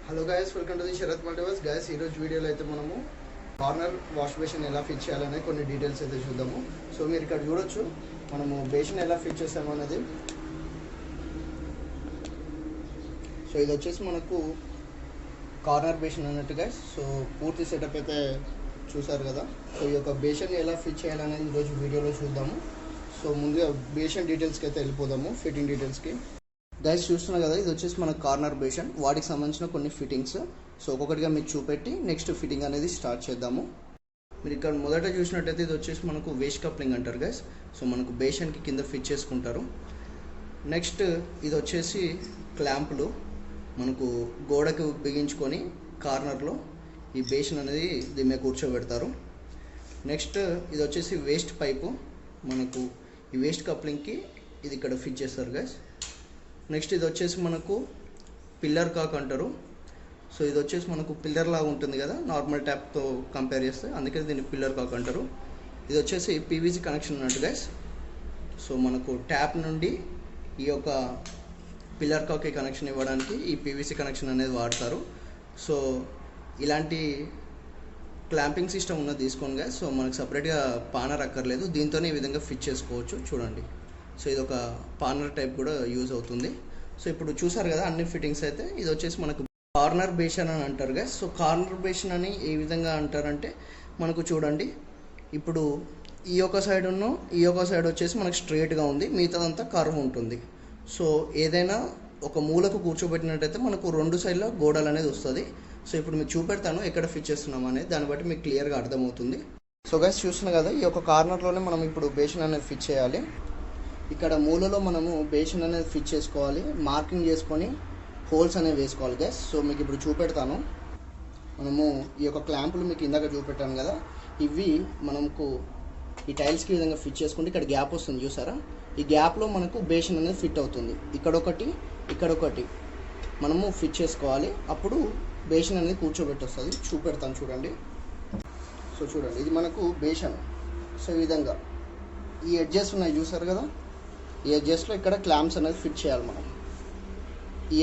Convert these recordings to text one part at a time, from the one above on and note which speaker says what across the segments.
Speaker 1: Hello guys, welcome to the Sharath multiverse. Guys, ఈరోజు వీడియోలో అయితే మనము కార్నర్ వాష్ బేసిన్ ఎలా ఫిట్ చేయాలనే కొన్ని డీటెయిల్స్ అయితే చూద్దాము. సో మీరు ఇక్కడ చూడొచ్చు, మనము బేసిన్ ఎలా ఫిట్ చేస్తాము అనేది. సో ఇది వచ్చేసి మనకు కార్నర్ బేసిన్ అన్నట్టు గైస్. సో పూర్తి సెటప్ అయితే చూసారు కదా. సో ఈ యొక్క బేసిన్ ఎలా ఫిట్ చేయాలనేది ఈరోజు వీడియోలో చూద్దాము. సో ముందుగా బేసిన్ డీటెయిల్స్కి అయితే వెళ్ళిపోదాము, ఫిట్టింగ్ డీటెయిల్స్కి. గైస్ చూస్తున్నారు కదా, ఇది వచ్చేసి మన కార్నర్ బేసిన్, వాటికి సంబంధించిన కొన్ని ఫిట్టింగ్స్. సో ఒక్కొక్కటిగా మీకు చూపెట్టి నెక్స్ట్ ఫిట్టింగ్ అనేది స్టార్ట్ చేద్దాము. మీరు ఇక్కడ మొదట చూసినట్టయితే ఇది వచ్చేసి మనకు వేస్ట్ కప్లింగ్ అంటారు గైస్. సో మనకు బేసిన్కి కింద ఫిట్ చేసుకుంటారు. నెక్స్ట్ ఇది వచ్చేసి క్లాంపులు, మనకు గోడకు బిగించుకొని కార్నర్లో ఈ బేసిన్ అనేది దీని మీద కూర్చోబెడతారు. నెక్స్ట్ ఇది వచ్చేసి వేస్ట్ పైపు, మనకు ఈ వేస్ట్ కప్లింగ్కి ఇది ఇక్కడ ఫిట్ చేస్తారు గైస్. నెక్స్ట్ ఇది వచ్చేసి మనకు పిల్లర్ కాక్ అంటారు. సో ఇది వచ్చేసి మనకు పిల్లర్ లాగా ఉంటుంది కదా నార్మల్ ట్యాప్తో కంపేర్ చేస్తే, అందుకే దీన్ని పిల్లర్ కాక్ అంటారు. ఇది వచ్చేసి పీవీసీ కనెక్షన్ అన్నట్టు గైస్. సో మనకు ట్యాప్ నుండి ఈ యొక్క పిల్లర్ కాక్కి కనెక్షన్ ఇవ్వడానికి ఈ పీవీసీ కనెక్షన్ అనేది వాడతారు. సో ఇలాంటి క్లాంపింగ్ సిస్టమ్ ఉన్నది తీసుకోండి గైస్. సో మనకు సపరేట్గా పానర్ అక్కర్లేదు, దీంతోనే ఈ విధంగా ఫిట్ చేసుకోవచ్చు. చూడండి, సో ఇది ఒక పార్నర్ టైప్ కూడా యూజ్ అవుతుంది. సో ఇప్పుడు చూసారు కదా అన్ని ఫిట్టింగ్స్ అయితే. ఇది వచ్చేసి మనకు కార్నర్ బేసిన్ అని అంటారు గైస్. సో కార్నర్ బేసిన్ అని ఏ విధంగా అంటారంటే, మనకు చూడండి, ఇప్పుడు ఈ యొక్క సైడ్ ఈ యొక్క సైడ్ వచ్చేసి మనకు స్ట్రైట్గా ఉంది, మిగతాదంతా కర్వ్ ఉంటుంది. సో ఏదైనా ఒక మూలకు కూర్చోబెట్టినట్టయితే మనకు రెండు సైడ్లో గోడలు అనేది వస్తుంది. సో ఇప్పుడు మీకు చూపెడతాను ఎక్కడ ఫిట్ చేస్తున్నాం అనేది, దాన్ని బట్టి మీకు క్లియర్గా అర్థమవుతుంది. సో గైస్ చూస్తున్నా కదా, ఈ యొక్క కార్నర్లోనే మనం ఇప్పుడు బేసిన్ అనేది ఫిట్ చేయాలి. ఇక్కడ మూలలో మనము బేసిన్ అనేది ఫిట్ చేసుకోవాలి, మార్కింగ్ చేసుకొని హోల్స్ అనేవి వేసుకోవాలి గైస్. సో మీకు ఇప్పుడు చూపెడతాను. మనము ఈ యొక్క క్లాంపులు మీకు ఇందాక చూపెట్టాను కదా, ఇవి మనకు ఈ టైల్స్కి విధంగా ఫిట్ చేసుకుంటే ఇక్కడ గ్యాప్ వస్తుంది చూసారా, ఈ గ్యాప్లో మనకు బేసిన్ అనేది ఫిట్ అవుతుంది. ఇక్కడొకటి మనము ఫిట్ చేసుకోవాలి, అప్పుడు బేసిన్ అనేది కూర్చోబెట్టి వస్తుంది. చూపెడతాను చూడండి. సో చూడండి, ఇది మనకు బేసిన్. సో ఈ విధంగా ఈ ఎడ్జెస్ ఉన్నాయి చూసారు కదా, ఈ ఎడ్జెస్లో ఇక్కడ క్లాంప్స్ అనేది ఫిట్ చేయాలి. మనం ఈ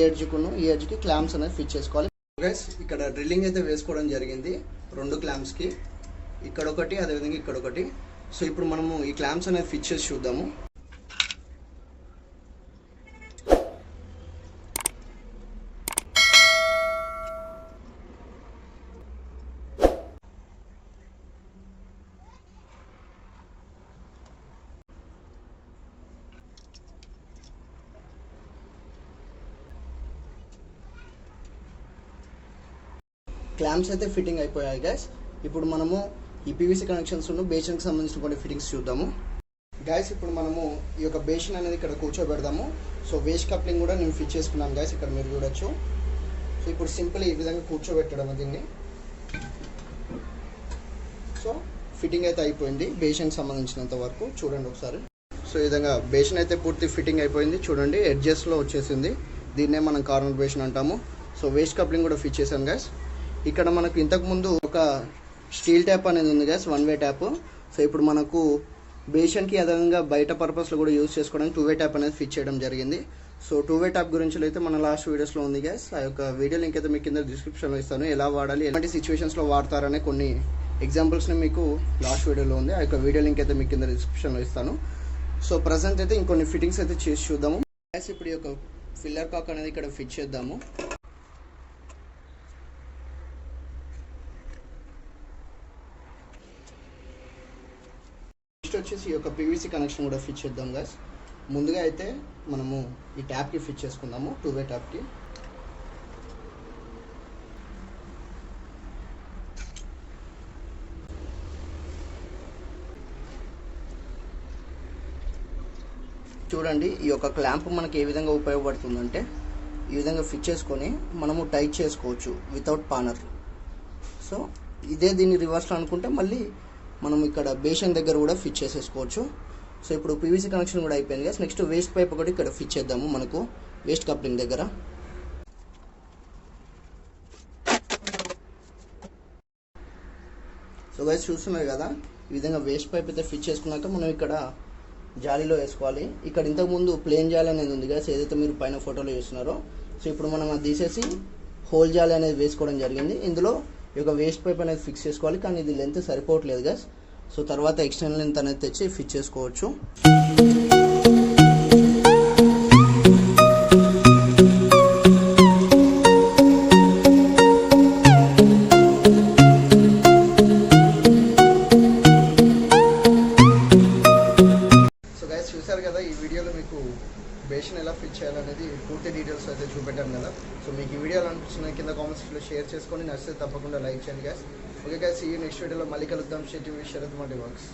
Speaker 1: ఎడ్జ్కి క్లాంప్స్ అనేది ఫిట్ చేసుకోవాలి గైస్. ఇక్కడ డ్రిల్లింగ్ అయితే వేసుకోవడం జరిగింది రెండు క్లాంప్స్కి, ఇక్కడొకటి అదేవిధంగా ఇక్కడొకటి. సో ఇప్పుడు మనము ఈ క్లాంప్స్ అనేది ఫిట్ చేసి చూద్దాము. క్లాంప్స్ అయితే ఫిట్టింగ్ అయిపోయాయి గైస్. ఇప్పుడు మనము ఈ పీవీసీ కనెక్షన్స్ బేసిన్కి సంబంధించిన కొన్ని ఫిట్టింగ్స్ చూద్దాము గైస్. ఇప్పుడు మనము ఈ యొక్క బేసిన్ అనేది ఇక్కడ కూర్చోబెడదాము. సో వేస్ట్ కప్లింగ్ కూడా నేను ఫిట్ చేసుకున్నాను గైస్, ఇక్కడ మీరు చూడొచ్చు. సో ఇప్పుడు సింపుల్ ఈ విధంగా కూర్చోబెట్టడం దీన్ని. సో ఫిట్టింగ్ అయితే అయిపోయింది బేసిన్కి సంబంధించినంత వరకు. చూడండి ఒకసారి. సో ఈ విధంగా బేసిన్ అయితే పూర్తి ఫిట్టింగ్ అయిపోయింది. చూడండి ఎడ్జెస్లో వచ్చేసింది, దీన్నే మనం కార్నర్ బేసిన్ అంటాము. సో వేస్ట్ కప్లింగ్ కూడా ఫిట్ చేశాను గైస్. ఇక్కడ మనకు ఇంతకుముందు ఒక స్టీల్ ట్యాప్ అనేది ఉంది gas, one way tap. So ఇప్పుడు మనకు బేసిన్కి అదేవిధంగా బయట పర్పస్లో కూడా యూజ్ చేసుకోవడానికి టూ వే ట్యాప్ అనేది ఫిట్ చేయడం జరిగింది. సో టూ వే ట్యాప్ గురించి అయితే మన లాస్ట్ వీడియోస్లో ఉంది గ్యాస్. ఆ యొక్క వీడియో లింక్ అయితే మీకు కింద డిస్క్రిప్షన్లో ఇస్తాను, ఎలా వాడాలి, ఎలాంటి సిచ్యువేషన్స్లో వాడతారనే కొన్ని ఎగ్జాంపుల్స్ని మీకు లాస్ట్ వీడియోలో ఉంది. ఆ యొక్క వీడియో లింక్ అయితే మీకు కింద డిస్క్రిప్షన్లో ఇస్తాను. సో ప్రజెంట్ అయితే ఇంకొన్ని ఫిట్టింగ్స్ అయితే చేసి చూద్దాము గ్యాస్. ఇప్పుడు ఈ యొక్క ఫిల్లర్ కాక్ అనేది ఇక్కడ ఫిట్ చేద్దాము. నెక్స్ట్ వచ్చేసి ఈ యొక్క పీవీసీ కనెక్షన్ కూడా ఫిట్ చేద్దాం గైస్. ముందుగా అయితే మనము ఈ ట్యాప్కి ఫిట్ చేసుకుందాము, టూ వే ట్యాప్కి. చూడండి, ఈ యొక్క క్లాంప్ మనకి ఏ విధంగా ఉపయోగపడుతుందంటే, ఈ విధంగా ఫిట్ చేసుకొని మనము టైట్ చేసుకోవచ్చు వితౌట్ పానర్. సో ఇదే దీన్ని రివర్స్లో అనుకుంటే మళ్ళీ మనం ఇక్కడ బేసిన్ దగ్గర కూడా ఫిట్ చేసేసుకోవచ్చు. సో ఇప్పుడు పీవీసీ కనెక్షన్ కూడా అయిపోయింది కదా. నెక్స్ట్ వేస్ట్ పైప్ ఒకటి ఇక్కడ ఫిట్ చేద్దాము మనకు వేస్ట్ కప్లింగ్ దగ్గర. సో గైస్ చూస్తున్నారు కదా, ఈ విధంగా వేస్ట్ పైప్ అయితే ఫిట్ చేసుకున్నాక మనం ఇక్కడ జాలీలో వేసుకోవాలి. ఇక్కడ ఇంతకుముందు ప్లేన్ జాలీ అనేది ఉంది కదా, ఏదైతే మీరు పైన ఫోటోలో చూస్తున్నారో. సో ఇప్పుడు మనం అది తీసేసి హోల్ జాలి అనేది వేసుకోవడం జరిగింది. ఇందులో ఈ యొక్క వేస్ట్ పైప్ అనేది ఫిక్స్ చేసుకోవాలి, కానీ ఇది లెంత్ సరిపోవట్లేదు గైస్. సో తర్వాత ఎక్స్టర్నల్ లెంత్ అనేది తెచ్చి ఫిట్ చేసుకోవచ్చు. చూసారు కదా, ఈ వీడియోలో మీకు బేషన్ ఎలా ఫిట్ చేయాలనేది పూర్తి డీటెయిల్స్ అయితే చూపెట్టాను కదా. సో మీకు ఈ వీడియోలో అనిపించిన కింద కామెంట్స్లో షేర్ చేసుకొని, నచ్చితే తప్పకుండా లైక్ చేయండి గైస్. ఓకే గైస్, ఈ నెక్స్ట్ వీడియోలో మళ్ళీ కలుద్దాం. Shetty Sharath multi works.